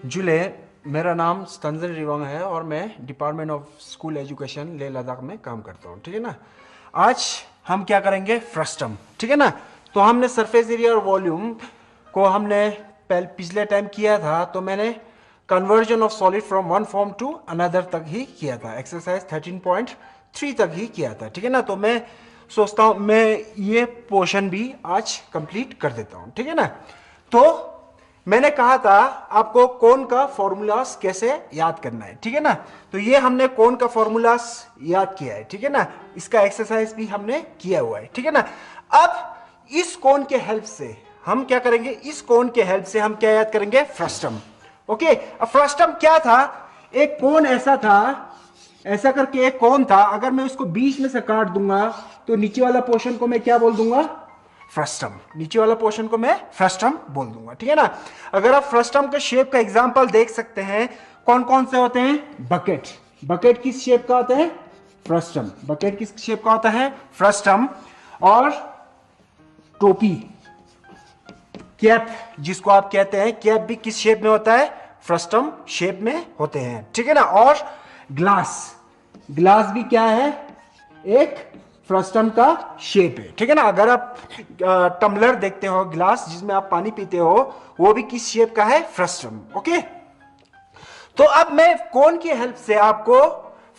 जुले, मेरा नाम स्तंजन रिवांग है और मैं department of school education Leh Ladakh में काम करता हूँ। ठीक है ना। आज हम क्या करेंगे, फ्रस्टम। ठीक है ना। तो हमने सरफेस एरिया और वॉल्यूम को हमने पिछले टाइम किया था, तो मैंने conversion of solid from one form to another तक ही किया था, एक्सरसाइज 13.3 तक ही किया था। ठीक है ना। तो मैं सोचता हूँ मैं ये पोर्शन भी आज कंप्लीट कर देता हूँ। ठीक है ना। तो मैंने कहा था आपको कोन का फॉर्मूलास कैसे याद करना है। ठीक है ना। तो ये हमने कोन का फॉर्मूलास याद किया है। ठीक है ना। इसका एक्सरसाइज भी हमने किया हुआ है। ठीक है ना। अब इस कोन के हेल्प से हम क्या करेंगे, इस कोन के हेल्प से हम क्या याद करेंगे, फ्रस्टम। ओके। अब फ्रस्टम क्या था, एक कोन ऐसा था, ऐसा करके एक कोन था। अगर मैं उसको बीच में से काट दूंगा तो नीचे वाला पोर्शन को मैं क्या बोल दूंगा, फ्रस्टम। नीचे वाला पोर्शन को मैं फ्रस्टम बोल दूंगा। ठीक है ना। अगर आप फ्रस्टम के शेप का एग्जांपल देख सकते हैं, कौन कौन से होते हैं, बकेट। बकेट किस शेप का होता है, फ्रस्टम। बकेट किस शेप का होता है, फ्रस्टम। और टोपी, कैप जिसको आप कहते हैं, कैप भी किस शेप में होता है, फ्रस्टम शेप में होते हैं। ठीक है ना। और ग्लास, ग्लास भी क्या है, एक फ्रस्टम का शेप है। ठीक है ना। अगर आप टम्बलर देखते हो, ग्लास जिसमें आप पानी पीते हो, वो भी किस शेप का है, फ्रस्टम। ओके। तो अब मैं कोन की हेल्प से आपको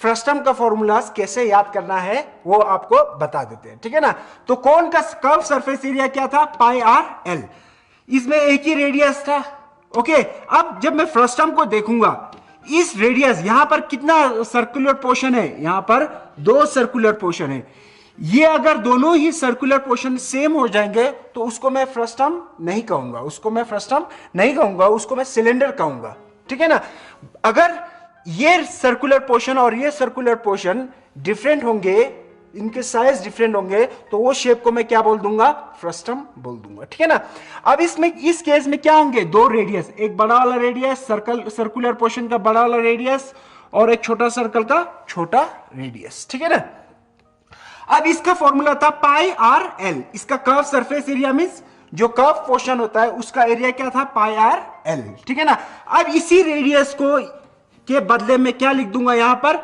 फ्रस्टम का फॉर्मूलास कैसे याद करना है वो आपको बता देते हैं। ठीक है ना। तो कोन का कर्व सरफेस एरिया क्या था, पाई आर एल। इसमें एक ही रेडियस था। ओके। अब जब मैं फ्रस्टम को देखूंगा, इस रेडियस यहां पर कितना सर्कुलर पोर्शन है, यहां पर 2 सर्कुलर पोर्शन है। ये अगर दोनों ही सर्कुलर पोर्शन सेम हो जाएंगे तो उसको मैं फ्रस्टम नहीं कहूंगा, उसको मैं फ्रस्टम नहीं कहूंगा, उसको मैं सिलेंडर कहूंगा। ठीक है ना। अगर ये सर्कुलर पोर्शन और ये सर्कुलर पोर्शन डिफरेंट होंगे, इनके साइज डिफरेंट होंगे, तो वो शेप को मैं क्या बोल दूंगा, फ्रस्टम बोल दूंगा। ठीक है ना। अब इसमें इस केस में क्या होंगे, 2 रेडियस, एक बड़ा वाला रेडियस सर्कुलर पोर्शन का बड़ा वाला रेडियस और एक छोटा सर्कल का छोटा रेडियस। ठीक है ना। अब इसका फॉर्मूला था पाई आर एल। इसका कर्व सरफेस एरिया मींस जो कर्व पोर्शन होता है उसका एरिया क्या था, पाई आर एल। ठीक है ना। अब इसी रेडियस को के बदले में क्या लिख दूंगा, यहां पर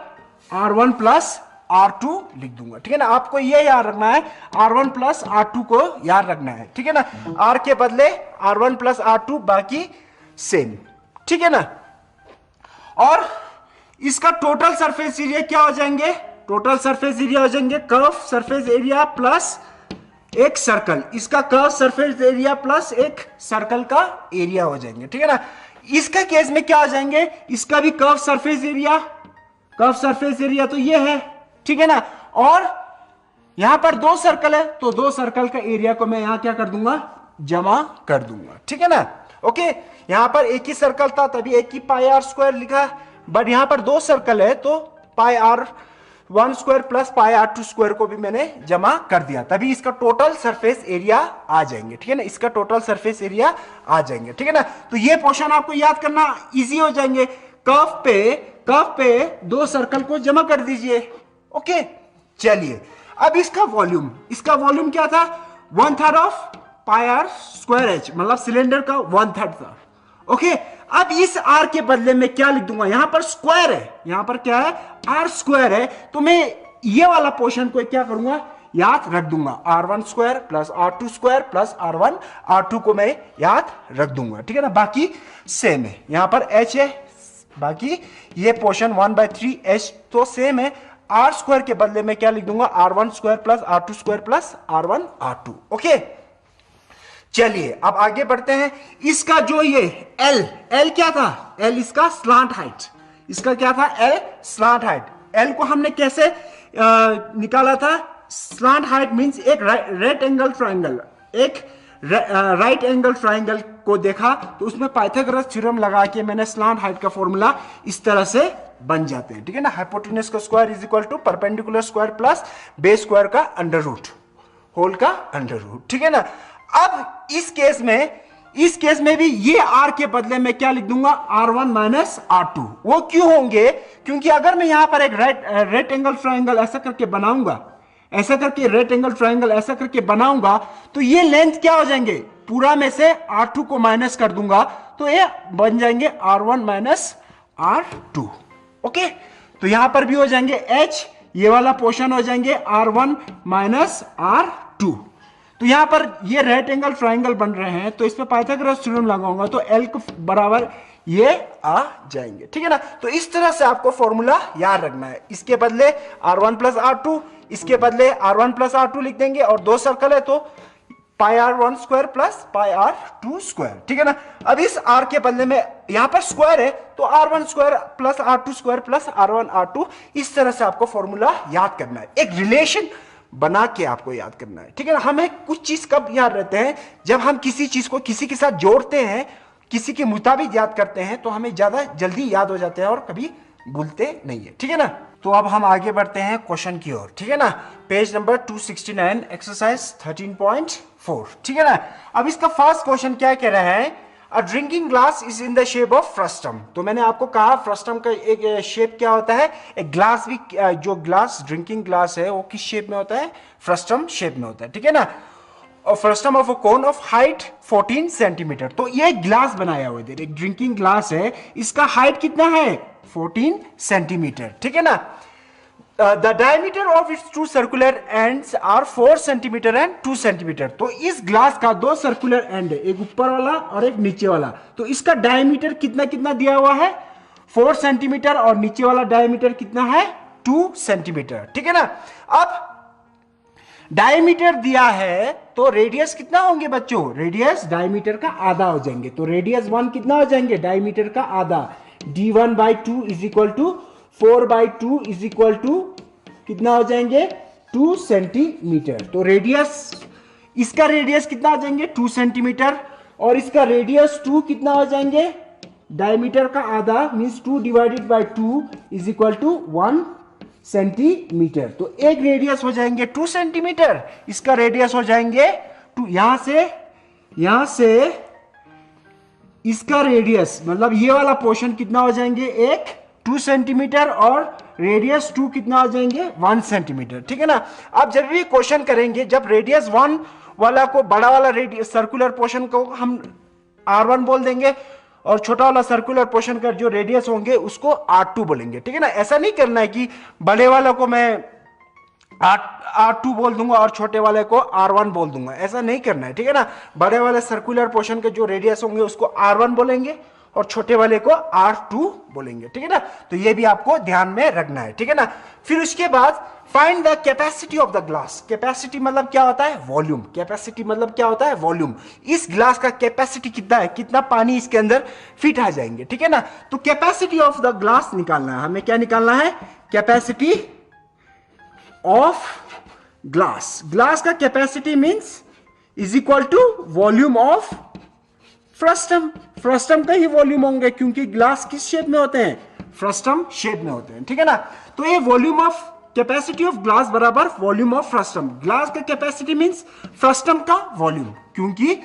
R1 प्लस R2 लिख दूंगा। ठीक है ना। आपको यह याद रखना है, R1 प्लस R2 को याद रखना है। ठीक है ना। R के बदले R1 प्लस R2, बाकी सेम। ठीक है ना। और इसका टोटल सरफेस एरिया क्या हो जाएंगे, टोटल सरफेस एरिया हो जाएंगे कर्व सरफेस एरिया प्लस एक सर्कल। इसका कर्व सरफेस एरिया प्लस एक सर्कल का एरिया हो जाएंगे। ठीक है ना। इसका केस में क्या हो जाएंगे, इसका भी curve surface area, curve surface area तो ये है। ठीक है ना। और यहां पर 2 सर्कल है, तो 2 सर्कल का एरिया को मैं यहां क्या कर दूंगा, जमा कर दूंगा। ठीक है ना। ओके। यहां पर एक ही सर्कल था तभी एक ही पाई आर स्क्वायर लिखा, बट यहां पर 2 सर्कल है तो pi R 1 square plus pi R 2 square को भी मैंने जमा कर दिया, तभी इसका टोटल सरफेस एरिया आ जाएंगे। ठीक है ना। इसका टोटल सरफेस एरिया आ जाएंगे। ठीक है ना। तो ये पोर्शन आपको याद करना इजी हो जाएंगे। कर्व पे 2 सर्कल को जमा कर दीजिए। ओके। चलिए अब इसका वॉल्यूम क्या था, 1/3 of pi are square h, मतलब सिलेंडर का 1/3 था। ओके। अब इस आर के बदले में क्या लिख दूंगा, यहां पर स्क्वायर है, यहां पर क्या है, आर स्क्वायर है, तो मैं ये वाला पोर्शन को क्या करूंगा, याद रख दूंगा, R1 square plus R2 square plus R1 R2 को मैं याद रख दूंगा। ठीक है ना। बाकी सेम है, यहां पर H है, बाकी ये पोर्शन 1/3 H तो सेम है। R स्क्वायर के बदले में क्या लिख दूंगा, R1 square plus R2 square plus R1 R2। Okay. चलिए अब आगे बढ़ते हैं। इसका जो ये L क्या था, L इसका स्लांट हाइट, इसका क्या था, L स्लांट हाइट। L को हमने कैसे निकाला था, स्लांट हाइट मींस एक राइट एंगल ट्राइंगल, एक राइट एंगल ट्राइंगल को देखा तो उसमें पाइथागोरस थ्योरम लगा के मैंने स्लांट हाइट का फॉर्मूला इस तरह से बन जाते हैं। ठीक है ना। हाइपोटेन्यूज का square is equal to perpendicular square plus base square का अंडर रूट, होल का अंडर रूट। ठीक है ना। अब इस केस में भी ये R के बदले में क्या लिख दूंगा, R1 माइनस R2। वो क्यों होंगे, क्योंकि अगर मैं यहां पर एक राइट एंगल ट्राइंगल ऐसा करके बनाऊंगा, ऐसा करके राइट एंगल ट्राइंगल ऐसा करके बनाऊंगा, तो ये लेंथ क्या हो जाएंगे, पूरा में से R2 को माइनस कर दूंगा तो ये बन जाएंगे R1 माइनस R2। ओके, तो यहां पर भी हो जाएंगे H, ये वाला पोर्शन हो जाएंगे R1 माइनस R2। तो यहां पर ये राइट एंगल ट्राइंगल बन रहे हैं, तो इस पे पाइथागोरस थ्योरम लगाऊंगा तो L को बराबर ये आ जाएंगे। ठीक है ना, तो इस तरह से आपको फॉर्मूला याद रखना है। इसके बदले R1 प्लस R2, इसके बदले R1 प्लस R2 लिख देंगे, और दो सर्कल है तो पाई R1 स्क्वायर प्लस पाई R2 स्क्वायर। ठीक है ना, अब इस R के बदले में यहां पर स्क्वायर है तो R1 square plus R2 square plus R1 R2, इस तरह से आपको फॉर्मूला याद करना है, एक रिलेशन बना के आपको याद करना है। ठीक है ना, हमें कुछ चीज कब याद रहते हैं, जब हम किसी चीज को किसी के साथ जोड़ते हैं, किसी के मुताबिक याद करते हैं, तो हमें ज्यादा जल्दी याद हो जाते हैं और कभी भूलते नहीं है। ठीक है ना, तो अब हम आगे बढ़ते हैं क्वेश्चन की ओर। ठीक है ना, पेज नंबर 269 एक्सरसाइज 13.4। ठीक है ना, अब इसका फर्स्ट क्वेश्चन क्या कह रहा है, a drinking glass is in the shape of frustum. तो मैंने आपको कहा फ्रस्टम का एक शेप क्या होता है, एक ग्लास भी, जो ग्लास ड्रिंकिंग ग्लास है वो किस शेप में होता है, फ्रस्टम शेप में होता है। ठीक है ना, और frustum of a cone of height 14 centimetre. तो ये ग्लास बनाया हुआ है, एक ड्रिंकिंग ग्लास है, इसका हाइट कितना है 14 सेंटीमीटर। ठीक है ना, the diameter of its two circular ends are 4 centimetre and 2 centimetre. तो इस ग्लास का दो सर्कुलर एंड है, एक ऊपर वाला और एक नीचे वाला, तो इसका डायमीटर कितना कितना दिया हुआ है 4 सेंटीमीटर, और नीचे वाला डायमीटर कितना है 2 सेंटीमीटर। ठीक है ना, अब डायमीटर दिया है तो रेडियस कितना होंगे बच्चों, रेडियस डायमीटर का आधा हो जाएंगे, तो रेडियस 1 कितना हो जाएंगे, डायमीटर का आधा, d1/2 is equal to 4/2 is equal to कितना हो जाएंगे 2 सेंटीमीटर। तो रेडियस, इसका रेडियस कितना हो जाएंगे 2 सेंटीमीटर, और इसका रेडियस 2 कितना हो जाएंगे, डायमीटर का आधा means 2 divided by 2 is equal to 1 centimetre. तो एक रेडियस हो जाएंगे 2 सेंटीमीटर, इसका रेडियस हो जाएंगे 2, यहां से इसका रेडियस मतलब ये वाला पोर्शन कितना हो जाएंगे एक 2 सेंटीमीटर, और रेडियस 2 कितना हो जाएंगे 1 सेंटीमीटर। ठीक है ना, अब जब भी क्वेश्चन करेंगे, जब रेडियस 1 वाला को, बड़ा वाला रेडियस सर्कुलर पोर्शन को हम R1 बोल देंगे, और छोटा वाला सर्कुलर पोर्शन का जो रेडियस होंगे उसको R2 बोलेंगे। ठीक है ना, ऐसा नहीं करना है कि बड़े वाले को मैं R2 बोल दूंगा और छोटे वाले को R1 बोल दूंगा, ऐसा नहीं करना है। ठीक है ना, बड़े वाले सर्कुलर पोर्शन के जो रेडियस होंगे उसको R1 बोलेंगे और छोटे वाले को R2 बोलेंगे। ठीक है ना, तो ये भी आपको ध्यान में रखना है। ठीक है ना, फिर उसके बाद find the capacity of the glass. Capacity मतलब क्या होता है, वॉल्यूम। कैपेसिटी मतलब क्या होता है, वॉल्यूम। इस ग्लास का कैपेसिटी कितना है, कितना पानी इसके अंदर फिट आ जाएंगे। ठीक है ना, तो कैपेसिटी ऑफ द ग्लास निकालना है हमें, क्या निकालना है, कैपेसिटी ऑफ ग्लास। ग्लास का capacity means is equal to volume of frustum. Frustum का ही वॉल्यूम होंगे क्योंकि ग्लास किस शेप में होते हैं, फ्रस्टम शेप में होते हैं। ठीक है ना, तो ये volume of, capacity of glass बराबर वॉल्यूम ऑफ फ्रस्टम। ग्लास का कैपेसिटी मींस फ्रस्टम का वॉल्यूम, क्योंकि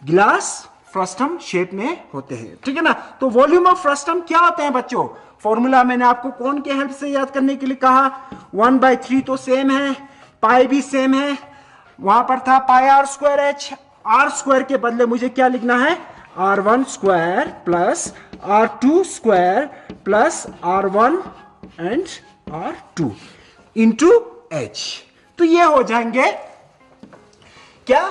ग्लास फ्रस्टम शेप में होते हैं। ठीक है ना, तो वॉल्यूम ऑफ फ्रस्टम क्या होते हैं बच्चों, फॉर्मूला मैंने आपको कौन के हेल्प से याद करने के लिए कहा, 1/3 तो सेम है, पाई भी सेम है, वहां पर था पाई R square H, R square के बदले मुझे क्या लिखना है, R1 square plus R2 square plus R1 and R2 into H। तो ये हो जाएंगे क्या,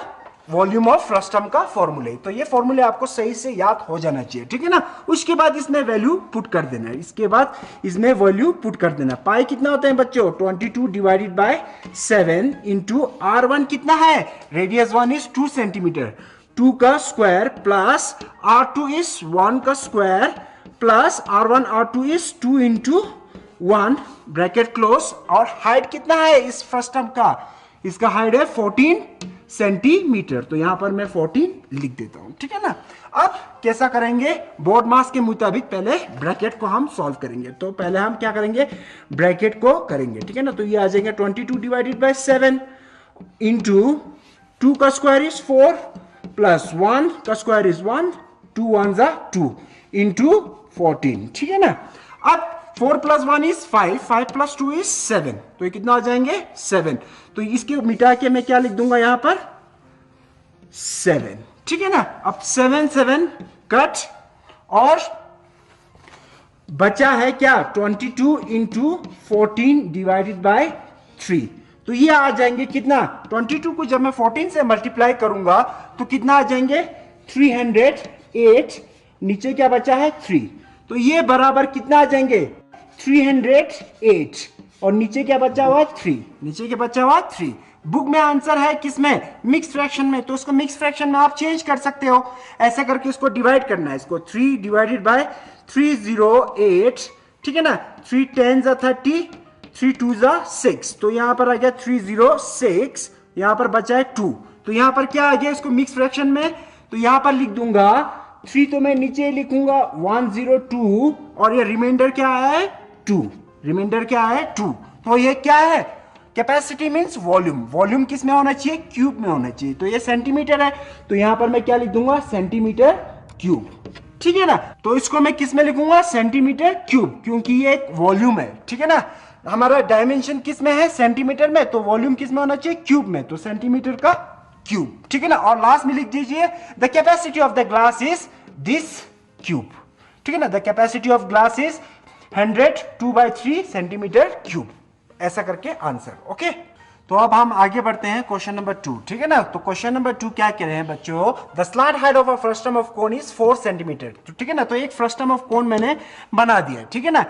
वॉल्यूम ऑफ फ्रस्टम का फॉर्मूले। तो ये फॉर्मूले आपको सही से याद हो जाना चाहिए। ठीक है ना, उसके बाद इसमें वैल्यू पुट कर देना है, इसके बाद इसमें वैल्यू पुट कर देना। पाई कितना होते हैं बच्चों, 22 डिवाइडेड बाय 7 इंटू R1 कितना है, रेडियस 1 इज 2 सेंटीमीटर, 2 का स्क्वायर प्लस R2 इज 1 का square plus R1 R2 is 2 into 1 bracket close. और हाइट कितना है इस फ्रस्टम का, इसका हाइट है 14 सेंटीमीटर, तो यहां पर मैं 14 लिख देता हूं। ठीक है ना, अब कैसा करेंगे, बोर्ड मास के मुताबिक पहले ब्रैकेट को हम सॉल्व करेंगे। तो पहले हम क्या करेंगे, ब्रैकेट को करेंगे। ठीक है ना, तो ये आ जाएंगे 22 डिवाइडेड बाय 7 इंटू 2 का स्क्वायर इज 4 प्लस 1 का स्क्वायर इज 1, 2 1 जा 2 इंटू 14। ठीक है ना, अब 4 प्लस 1 इज 5, 5 प्लस 2 इज 7, तो ये कितना आ जाएंगे 7। तो इसके मिटा के मैं क्या लिख दूंगा यहां पर 7। ठीक है ना। अब 7 7 कट और बचा है क्या 22 इंटू 14 डिवाइडेड बाय 3। तो ये आ जाएंगे कितना 22 को जब मैं 14 से मल्टीप्लाई करूंगा तो कितना आ जाएंगे 308। नीचे क्या बचा है 3, तो ये बराबर कितना आ जाएंगे 308 और नीचे क्या बचा हुआ 3, नीचे क्या बचा हुआ 3। बुक में आंसर है किसमें मिक्स फ्रैक्शन में, तो उसको मिक्स फ्रैक्शन में आप चेंज कर सकते हो, ऐसा करके उसको डिवाइड करना है। इसको 3 डिवाइडेड बाय 308, ठीक है ना। 3 10 30, 3 2 6, तो यहां पर आ गया 306, यहां पर बचा है 2, तो यहां पर क्या आ गया इसको मिक्स फ्रैक्शन में, तो यहां पर लिख दूंगा 3, तो मैं नीचे लिखूंगा 102 और ये रिमाइंडर क्या है 2, रिमाइंडर क्या है 2। तो ये क्या है कैपेसिटी मींस वॉल्यूम, वॉल्यूम किस में होना चाहिए क्यूब में होना चाहिए, तो ये सेंटीमीटर है, तो यहां पर मैं क्या लिख दूंगा सेंटीमीटर क्यूब, ठीक है ना। तो इसको मैं किस में लिखूंगा सेंटीमीटर क्यूब, क्योंकि ये एक वॉल्यूम है, ठीक है ना। हमारा डायमेंशन किस में है सेंटीमीटर में, तो वॉल्यूम किस में होना चाहिए क्यूब में, तो सेंटीमीटर का क्यूब, ठीक है ना। और लास्ट में लिख दीजिए the capacity of the glass is this cube, ठीक है ना। The capacity of glass is 102/3 centimetre cube, ऐसा करके आंसर। ओके, तो अब हम आगे बढ़ते हैं क्वेश्चन नंबर 2, ठीक है ना। तो क्वेश्चन नंबर 2 क्या कह रहे हैं बच्चों, the slant height of a frustum of cone is 4 centimetre, ठीक है ना। तो एक फ्रस्टम ऑफ कोन मैंने बना दिया, ठीक है ना।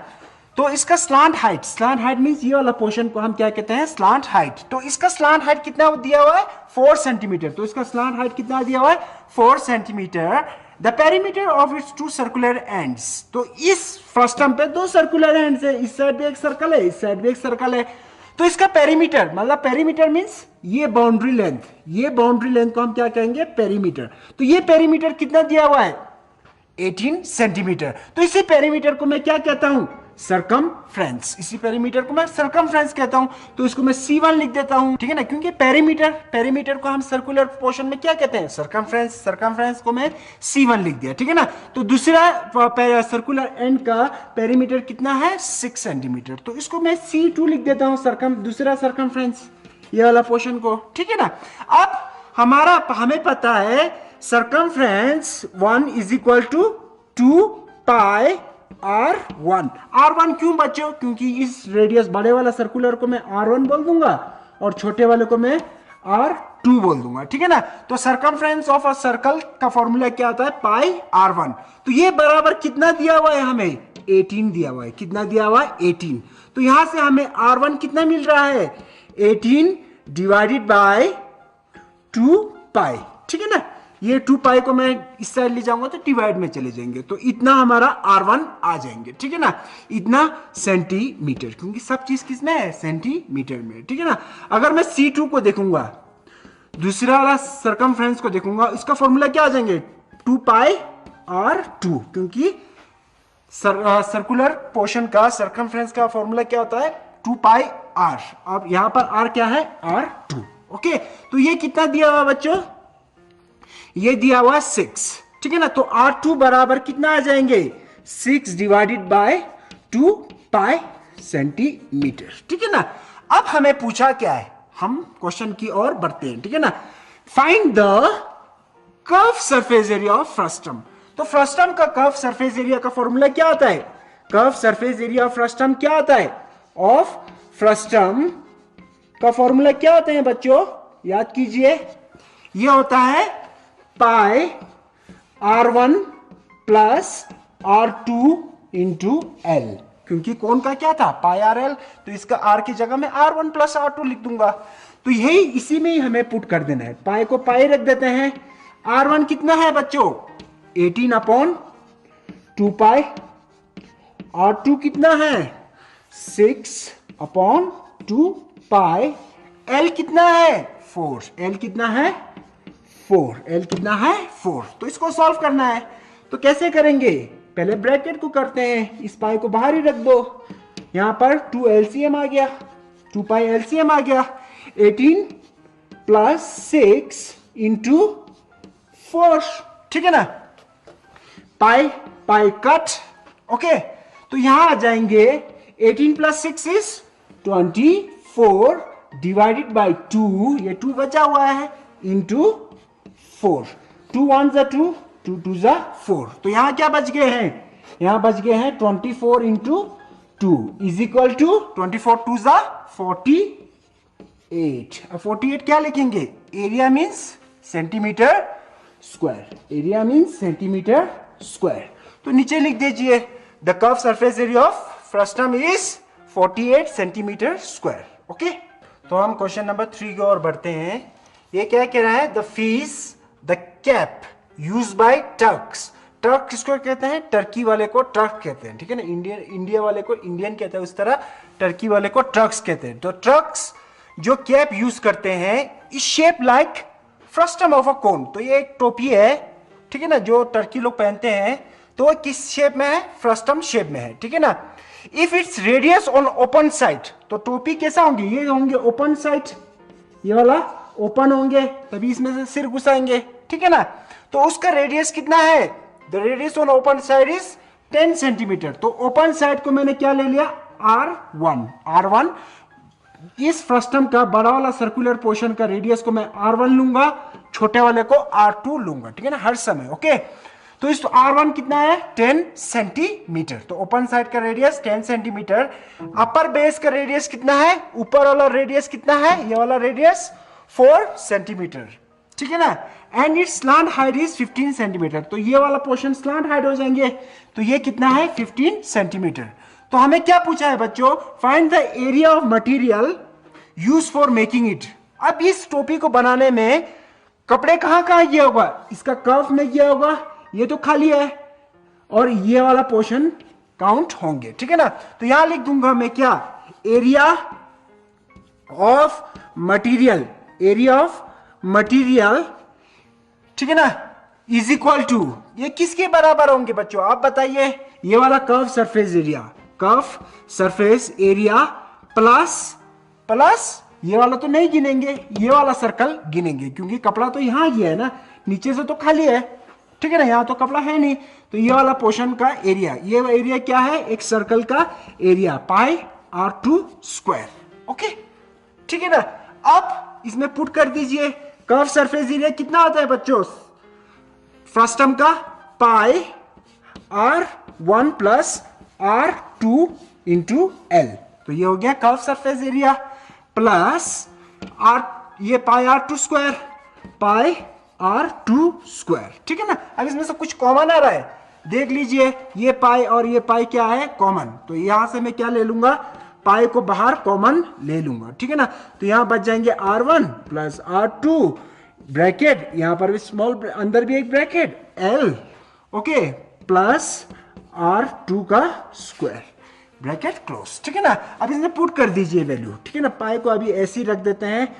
तो इसका स्लांट हाइट मींस ये वाला पोर्शन को हम क्या कहते हैं स्लांट हाइट। तो इसका स्लांट हाइट कितना दिया हुआ है 4 सेंटीमीटर, तो इसका स्लांट हाइट कितना दिया हुआ है 4 centimetre. The perimeter of its 2 circular ends, तो इस फ्रस्टम पे 2 सर्कुलर एंड्स है, इस साइड भी एक सर्कल है, इस साइड भी एक सर्कल है। तो इसका पेरीमीटर, मतलब पेरीमीटर मींस ये बाउंड्री लेंथ, ये बाउंड्री लेंथ को हम क्या कहेंगे पेरीमीटर। तो ये पेरीमीटर कितना दिया हुआ है 18 सेंटीमीटर। तो इसी पेरीमीटर को मैं क्या कहता हूं सरकमफ्रेंस, इसी पेरीमीटर को मैं सरकमफ्रेंस कहता हूं। तो इसको मैं C1 लिख देता हूं, ठीक है ना, क्योंकि पेरीमीटर को हम सर्कुलर पोर्शन में क्या कहते हैं सरकमफ्रेंस, सरकमफ्रेंस को मैं C1 लिख दिया, ठीक है ना। तो दूसरा सर्कुलर एंड का पेरीमीटर कितना है 6 सेंटीमीटर, तो इसको मैं C2 लिख देता हूं दूसरा सरकमफ्रेंस, ये वाला पोर्शन को, ठीक है ना। अब हमें पता है circumference 1 is equal to 2 pi R1 क्यों बच्चों, क्योंकि इस रेडियस बड़े वाला सर्कुलर को मैं R1 बोल दूंगा और छोटे वाले को मैं R2 बोल दूंगा, ठीक है ना। तो सरकमफ्रेंस ऑफ अ सर्कल का फॉर्मूला क्या आता है पाई R1। तो ये बराबर कितना दिया हुआ है हमें 18 दिया हुआ है, कितना दिया हुआ है 18। तो यहां से हमें R1 कितना मिल रहा है 18 डिवाइडेड बाय 2 पाई, ठीक है ना। ये 2 पाई को मैं इस साइड ले जाऊंगा तो डिवाइड में चले जाएंगे, तो इतना हमारा R1 आ जाएंगे, ठीक है ना। इतना सेंटीमीटर, क्योंकि सब चीज किसमें है सेंटीमीटर में, ठीक है ना। अगर मैं C2 को देखूंगा, दूसरा वाला सरकमफ्रेंस को देखूंगा, इसका फॉर्मूला क्या आ जाएंगे 2 पाई R2, क्योंकि सर्कुलर पोर्शन का सरकमफ्रेंस का फॉर्मूला क्या होता है 2 पाई R। अब यहां पर R क्या है R2। ओके, तो ये कितना दिया हुआ बच्चों, ये दिया हुआ 6, ठीक है ना। तो R2 बराबर कितना आ जाएंगे 6 डिवाइडेड बाय 2 पाई सेंटीमीटर, ठीक है ना। अब हमें पूछा क्या है, हम क्वेश्चन की ओर बढ़ते हैं, ठीक है ना। Find the curve surface area of frustum. तो फ्रस्टम का कर्व सरफेस एरिया का फॉर्मूला क्या आता है, curve surface area of frustum क्या आता है, ऑफ फ्रस्टम का फॉर्मूला क्या होते हैं बच्चों याद कीजिए, ये होता है पाई R1 plus R2 into L, क्योंकि कौन का क्या था पाई RL, तो इसका R की जगह में R1 प्लस R2 लिख दूंगा। तो यही इसी में ही हमें पुट कर देना है, पाई को पाई रख देते हैं। R1 कितना है बच्चों 18/2 पाई, R2 कितना है 6/2 पाई, L कितना है 4, L कितना है 4, L कितना है 4। तो इसको सॉल्व करना है, तो कैसे करेंगे, पहले ब्रैकेट को करते हैं, इस पाई को बाहर ही रख दो, यहां पर 2 LCM आ गया, 2 पाई LCM आ गया, 18 प्लस 6 इंटू 4, ठीक है ना। पाई पाई कट, ओके। तो यहां आ जाएंगे 18 प्लस 6 इज 24 डिवाइडेड बाय 2, ये 2 बचा हुआ है, इंटू 4। 2 1 जा 2, 2 2 जा 4। तो यहां क्या बच गए हैं, यहां बच गए हैं 24 इंटू 2 इज इक्वल टू 24 2 जा 48। अब 48 क्या लिखेंगे, area means centimetre square, area means centimetre square. तो नीचे लिख दीजिए the curve surface area of frustum is 48 centimetre square. Okay, तो हम क्वेश्चन नंबर 3 की ओर बढ़ते हैं। ये क्या कह रहा है, the fez the cap use by Turks. Turk किसको कहते हैं, टर्की वाले को टर्क कहते हैं, ठीक है ना। इंडिया वाले को इंडियन कहते हैं, उस तरह टर्की वाले को ट्रक्स कहते हैं। तो ट्रक्स जो कैप यूज करते हैं is shape like frustum of a cone. तो ये एक टोपी है, ठीक है ना, जो टर्की लोग पहनते हैं। तो किस शेप में है, फ्रस्टम शेप में है, ठीक है ना। If its radius on open side, तो टोपी कैसा होंगे, ये होंगे ओपन साइड, ये वाला ओपन होंगे, तभी इसमें से सिर घुसाएंगे, ठीक है ना। तो उसका रेडियस कितना है, the radius on open side is 10 centimetre. तो ओपन साइड को मैंने क्या ले लिया, R1। R1 इस फ्रस्टम का बड़ा वाला सर्कुलर पोर्शन का रेडियस को मैं R1 लूंगा, छोटे वाले को R2 लूंगा, ठीक है ना, हर समय। ओके, तो इस R1 कितना है, 10 सेंटीमीटर। तो ओपन साइड का रेडियस 10 सेंटीमीटर। अपर बेस का रेडियस कितना है, ऊपर वाला रेडियस कितना है, ये वाला रेडियस 4 सेंटीमीटर, ठीक है ना। And it's slant height is 15 centimetre. तो ये वाला पोर्शन स्लांट हाइट हो जाएंगे, तो ये कितना है, 15 सेंटीमीटर। तो हमें क्या पूछा है बच्चों, find the area of material use for making it. अब इस टोपी को बनाने में कपड़े कहां कहां किया होगा, इसका कर्व में किया होगा, ये तो खाली है, और ये वाला पोर्शन काउंट होंगे, ठीक है ना। तो यहां लिख दूंगा मैं क्या, area of material, area of material, ठीक है ना, इज इक्वल टू, ये किसके बराबर होंगे बच्चों, आप बताइए। ये वाला curve surface area, curve surface area plus ये वाला तो नहीं गिनेंगे, ये वाला सर्कल गिनेंगे, क्योंकि कपड़ा तो यहां गया है ना, नीचे से तो खाली है, ठीक है ना, यहां तो कपड़ा है नहीं। तो ये वाला पोर्शन का एरिया, ये एरिया क्या है, एक सर्कल का एरिया, पाई R2 स्क्वायर। ओके, ठीक है ना। अब इसमें पुट कर दीजिए, कर्व सरफेस एरिया कितना होता है बच्चों, फ्रस्टम का पाई R1 plus R2 into L। तो ये हो गया curve surface area, plus R, ये पाई R2 स्क्वायर, पाई R2 स्क्वायर, ठीक है ना। अब इसमें से कुछ कॉमन आ रहा है, देख लीजिए, ये पाई और ये पाई क्या है, कॉमन। तो यहां से मैं क्या ले लूंगा, पाई को बाहर कॉमन ले लूंगा, ठीक है ना। तो यहां बच जाएंगे R1 प्लस R2 ब्रैकेट, यहां पर भी स्मॉल, अंदर भी एक bracket L, okay, plus R2 का स्क्वायर, ब्रैकेट क्लोज, ठीक है ना। अब इसमें पुट कर दीजिए वैल्यू, ठीक है ना। पाई को अभी ऐसे ही रख देते हैं।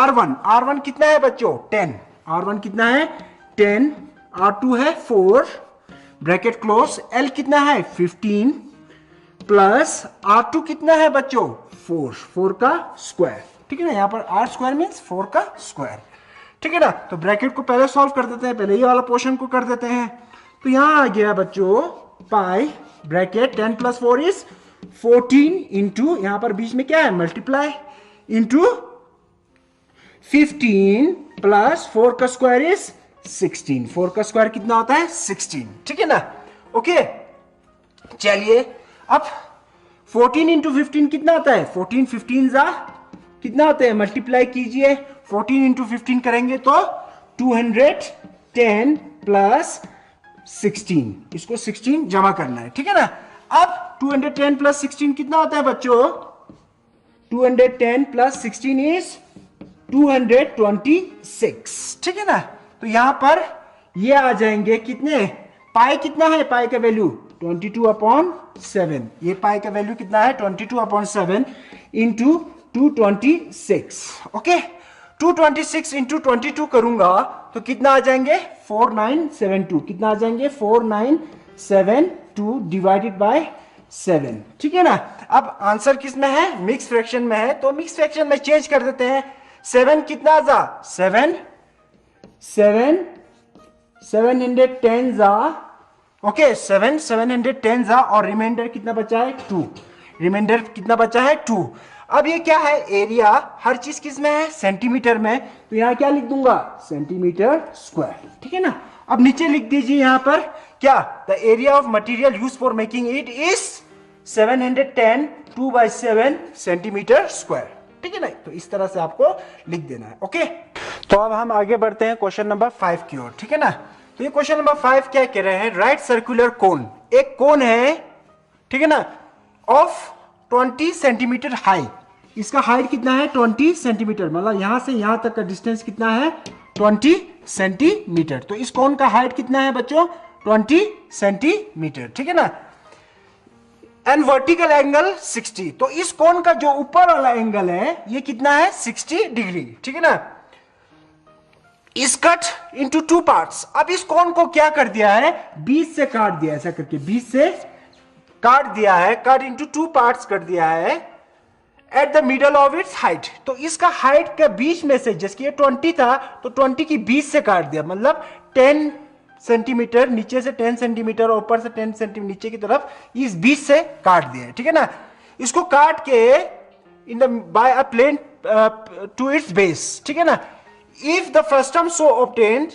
R1 कितना है बच्चों, 10, R1 कितना है 10, R2 है 4, ब्रैकेट क्लोज, L कितना है 15, प्लस R2 कितना है बच्चों 4 का स्क्वायर, ठीक है ना। यहां पर R स्क्वायर मीन्स 4 का स्क्वायर, ठीक है ना। तो ब्रैकेट को पहले सॉल्व कर देते हैं, पहले ये वाला पोर्शन को कर देते हैं। तो यहां आ गया बच्चों पाई ब्रैकेट 10 प्लस 4 इज 14 इंटू, यहां पर बीच में क्या है, मल्टीप्लाई, इंटू 15 प्लस 4 का स्क्वायर इज 16। 4 का स्क्वायर कितना होता है 16, ठीक है ना। ओके, चलिए अब 14 इंटू 15 कितना होता है, 14 15 जा कितना होता है, मल्टीप्लाई कीजिए, 14 इंटू 15 करेंगे तो 210 प्लस 16, इसको 16 जमा करना है, ठीक है ना। अब 210 प्लस 16 कितना होता है बच्चों, 210 प्लस 16 इज 226, ठीक है ना। तो यहां पर ये आ जाएंगे कितने, पाई कितना है, पाई का वैल्यू 22/7, ये पाई का वैल्यू कितना है 22/7 इंटू 226। ओके, 226 इंटू 22 करूंगा तो कितना आ जाएंगे 4972, कितना आ जाएंगे 4972 डिवाइडेड बाय 7, ठीक है ना। अब आंसर किस में है, मिक्स फ्रैक्शन में है, तो मिक्स फ्रैक्शन में चेंज कर देते हैं। 7 कितना जा 710 जा, ओके, 710 जा, और रिमाइंडर कितना बचा है 2, रिमाइंडर कितना बचा है 2। अब ये क्या है, एरिया हर चीज किस में है, सेंटीमीटर में, तो यहां क्या लिख दूंगा, सेंटीमीटर स्क्वायर, ठीक है ना। अब नीचे लिख दीजिए यहां पर क्या, the area of material use for making it is 710 2/7 centimetre square, ठीक है ना। तो इस तरह से आपको लिख देना है, ओके। तो अब हम आगे बढ़ते हैं क्वेश्चन नंबर 5 की ओर, ठीक है ना। तो ये क्वेश्चन नंबर 5 क्या कह रहे हैं, राइट सर्कुलर कोन, एक कोन है, ठीक है ना, ऑफ 20 सेंटीमीटर हाई, इसका हाइट कितना है 20 सेंटीमीटर, मतलब यहां से यहां तक का डिस्टेंस कितना है 20 सेंटीमीटर। तो इस कोन का हाइट कितना है बच्चों, 20 सेंटीमीटर, ठीक है ना। एंड वर्टिकल एंगल 60, तो इस कोन का जो ऊपर वाला एंगल है ये कितना है 60 डिग्री, ठीक है ना। इस कट इंटू 2 पार्ट्स, अब इस कोन को क्या कर दिया है, 20 से काट दिया, ऐसा करके 20 से काट दिया है, कट इंटू 2 पार्ट्स कर दिया है at the middle of its height. तो इसका हाइट के बीच में से, जैसे ये 20 था तो 20 की 20 से काट दिया, मतलब 10 सेंटीमीटर, नीचे से 10 सेंटीमीटर और ऊपर से 10 सेंटीमीटर नीचे की तरफ इस 20 से काट दिया है, ठीक है ना। इसको काट के in the by a plane to its base, ठीक है ना। If the frustum so obtained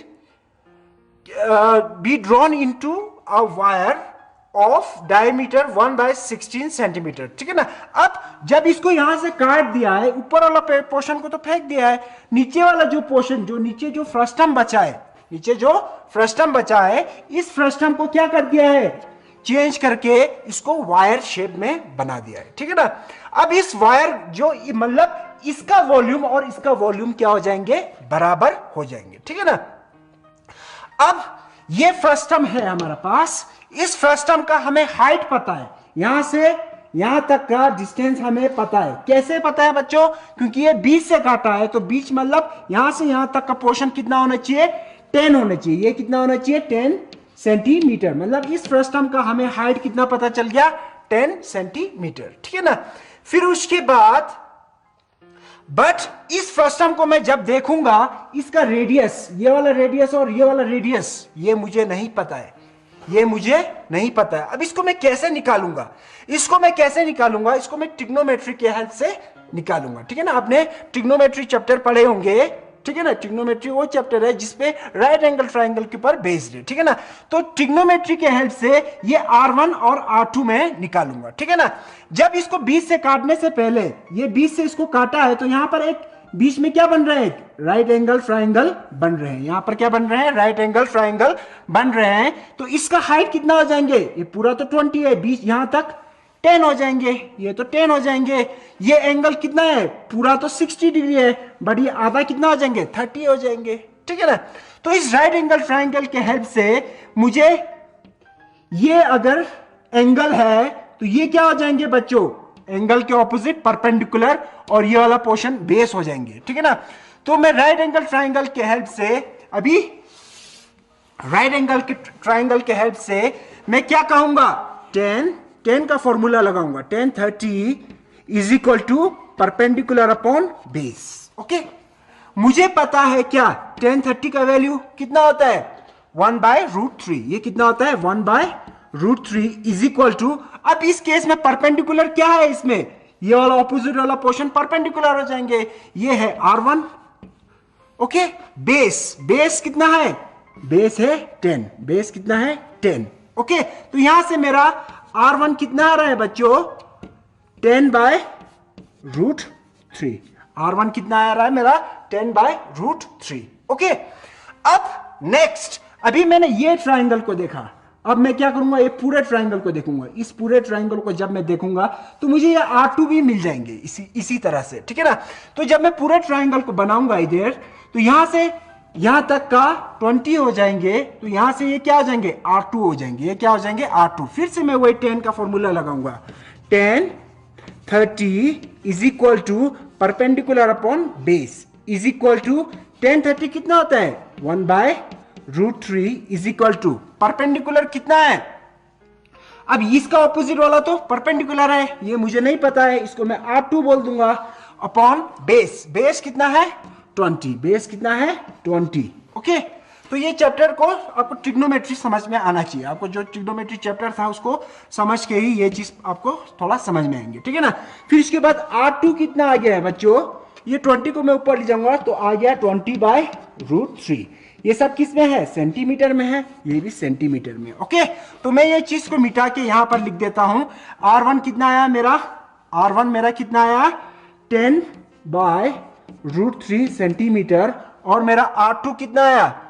be drawn into a wire of diameter 1/16 centimetre, ठीक है ना। अब जब इसको यहां से काट दिया है, ऊपर वाला पोर्शन को तो फेंक दिया है, नीचे वाला जो पोर्शन, जो नीचे जो फ्रस्टम बचा है, नीचे जो फ्रस्टम बचा है, इस फ्रस्टम को क्या कर दिया है, चेंज करके इसको वायर शेप में बना दिया है, ठीक है ना। अब इस वायर जो, मतलब इसका वॉल्यूम और इसका वॉल्यूम क्या हो जाएंगे, बराबर हो जाएंगे, ठीक है ना। अब ये फ्रस्टम है हमारा पास, इस फ्रस्टम का हमें हाइट पता है, यहां से यहां तक का डिस्टेंस हमें पता है। कैसे पता है बच्चों, क्योंकि ये 20 से काटा है, तो बीच मतलब यहां से यहां तक का पोर्शन कितना होना चाहिए, 10 होना चाहिए, ये कितना होना चाहिए 10 सेंटीमीटर, मतलब इस फ्रस्टम का हमें हाइट कितना पता चल गया, 10 सेंटीमीटर, ठीक है ना। फिर उसके बाद बट इस फ्रस्टम को मैं जब देखूंगा, इसका रेडियस, ये वाला रेडियस और ये वाला रेडियस, ये मुझे नहीं पता है, ये मुझे नहीं पता है। अब इसको मैं कैसे निकालूंगा, इसको मैं कैसे निकालूंगा, इसको मैं ट्रिग्नोमेट्री के हेल्प से निकालूंगा, ठीक है ना। आपने ट्रिग्नोमेट्री चैप्टर पढ़े होंगे, ठीक है ना। ट्रिग्नोमेट्री वो चैप्टर है जिसपे राइट एंगल ट्रायंगल के ऊपर बेस्ड है, ठीक है ना। तो ट्रिग्नोमेट्री के हेल्प से ये R1 और R2 में निकालूंगा, ठीक है ना। जब इसको 20 से काटने से पहले, ये 20 से इसको काटा है, तो यहां पर एक बीच में क्या बन रहा है, राइट एंगल ट्रायंगल बन रहे हैं, यहां पर क्या बन रहे हैं, राइट एंगल ट्रायंगल बन रहे हैं। तो इसका हाइट कितना हो जाएंगे, ये पूरा तो 20 है, बीच यहां तक 10 हो जाएंगे, ये तो 10 हो जाएंगे। ये एंगल कितना है, पूरा तो 60 डिग्री है, बट ये आधा कितना हो जाएंगे, 30 हो जाएंगे, ठीक है ना। तो इस राइट एंगल ट्रायंगल के हेल्प से मुझे, ये अगर एंगल है तो ये क्या हो जाएंगे बच्चों, एंगल के ऑपोजिट परपेंडिकुलर, और ये वाला पोर्शन बेस हो जाएंगे, ठीक है ना। तो मैं राइट एंगल ट्रायंगल के हेल्प से, अभी राइट एंगल के ट्रायंगल के हेल्प से मैं क्या कहूंगा, 10 का फॉर्मूला लगाऊंगा, 10 30 is equal to perpendicular upon base, okay. मुझे पता है क्या, 10 30 का वैल्यू कितना होता है, 1/√3, ये कितना होता है 1/√3 इज इक्वल टू, अब इस केस में परपेंडिकुलर क्या है, इसमें ये वाला ऑपोजिट वाला पोर्शन परपेंडिकुलर हो जाएंगे, ये है R1, ओके। बेस कितना है, बेस है 10, बेस कितना है 10, ओके। तो यहां से मेरा R1 कितना आ रहा है बच्चों, 10/√3, R1 कितना आ रहा है मेरा, 10/√3, ओके। अब नेक्स्ट, अभी मैंने ये ट्रायंगल को देखा, अब मैं क्या करूंगा, ये पूरे ट्रायंगल को देखूंगा। इस पूरे ट्रायंगल को जब मैं देखूंगा तो मुझे ये R2 भी मिल जाएंगे इसी तरह से, ठीक है ना। तो जब मैं पूरे ट्रायंगल को बनाऊंगा इधर, तो यहां से यहां तक का 20 हो जाएंगे, तो यहां से ये क्या हो जाएंगे, R2 हो जाएंगे, ये क्या हो जाएंगे R2। फिर से मैं वही 10 का फॉर्मूला लगाऊंगा, 10 30 is equal to perpendicular upon base is equal to 10 30 कितना होता है, 1/√3 इज इक्वल टू परपेंडिकुलर कितना है, अब इसका ऑपोजिट वाला तो परपेंडिकुलर है, ये मुझे नहीं पता है, इसको मैं R2 बोल दूंगा, अपॉन बेस कितना है 20, बेस कितना है 20, ओके। तो ये चैप्टर को आपको ट्रिग्नोमेट्री समझ में आना चाहिए, आपको जो ट्रिग्नोमेट्री चैप्टर था उसको समझ के ही ये चीज आपको थोड़ा समझ में आएंगे, ठीक है ना। फिर इसके बाद R2 कितना आ गया है बच्चों, ये 20 को मैं ऊपर ले जाऊंगा तो आ गया 20/√3। ये सब किस में है, सेंटीमीटर में है, ये भी सेंटीमीटर में। ओके, तो मैं ये चीज को मिटा के यहां पर लिख देता हूं। R1 कितना आया मेरा, R1 मेरा कितना आया 10/√3 सेंटीमीटर, और मेरा R2 कितना आया,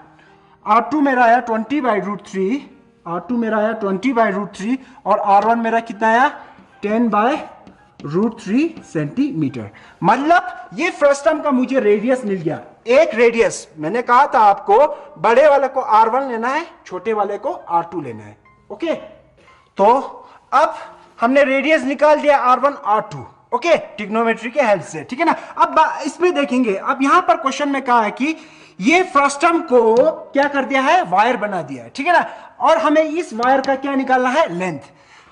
R2 मेरा आया 20/√3, R2 मेरा आया 20/√3, और R1 मेरा कितना आया 10/√3 सेंटीमीटर। मतलब ये फर्स्ट टर्म का मुझे रेडियस मिल गया, एक रेडियस। मैंने कहा था आपको बड़े वाले को R1 लेना है, छोटे वाले को R2 लेना है। ओके, तो अब हमने रेडियस निकाल दिया R1 R2, ओके, ट्रिग्नोमेट्री के हेल्प से, ठीक है ना। अब इसमें देखेंगे, अब यहां पर क्वेश्चन में कहा है कि ये फ्रस्टम को क्या कर दिया है, वायर बना दिया है, ठीक है ना, और हमें इस वायर का क्या निकालना है, लेंथ।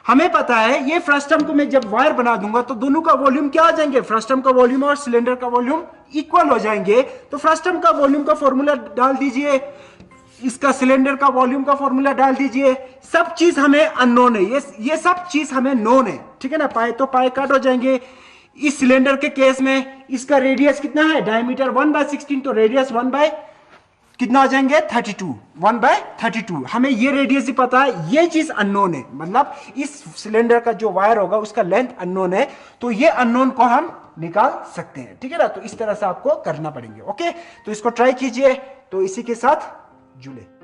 हमें पता है ये फ्रस्टम को मैं जब वायर बना दूंगा तो दोनों का वॉल्यूम क्या आ जाएंगे, फ्रस्टम का वॉल्यूम और सिलेंडर का वॉल्यूम इक्वल हो जाएंगे। तो फ्रस्टम का वॉल्यूम का फॉर्मूला डाल दीजिए, इसका सिलेंडर का वॉल्यूम का फॉर्मूला डाल दीजिए। सब चीज हमें अननोन है, ये सब चीज हमें नोन है, ठीक है ना। पाए तो पाए काट हो जाएंगे। इस सिलेंडर के केस में इसका रेडियस कितना है, डायमीटर 1/16, तो रेडियस 1 बाय कितना हो जाएंगे 32, 1/32। हमें ये रेडियस ही पता है, ये चीज अननोन है, मतलब इस सिलेंडर का जो वायर होगा उसका लेंथ अननोन है, तो ये अननोन को हम निकाल सकते हैं, ठीक है ना। तो इस तरह से आपको करना पड़ेंगे। ओके, तो इसको ट्राई कीजिए। तो इसी के साथ जुड़े।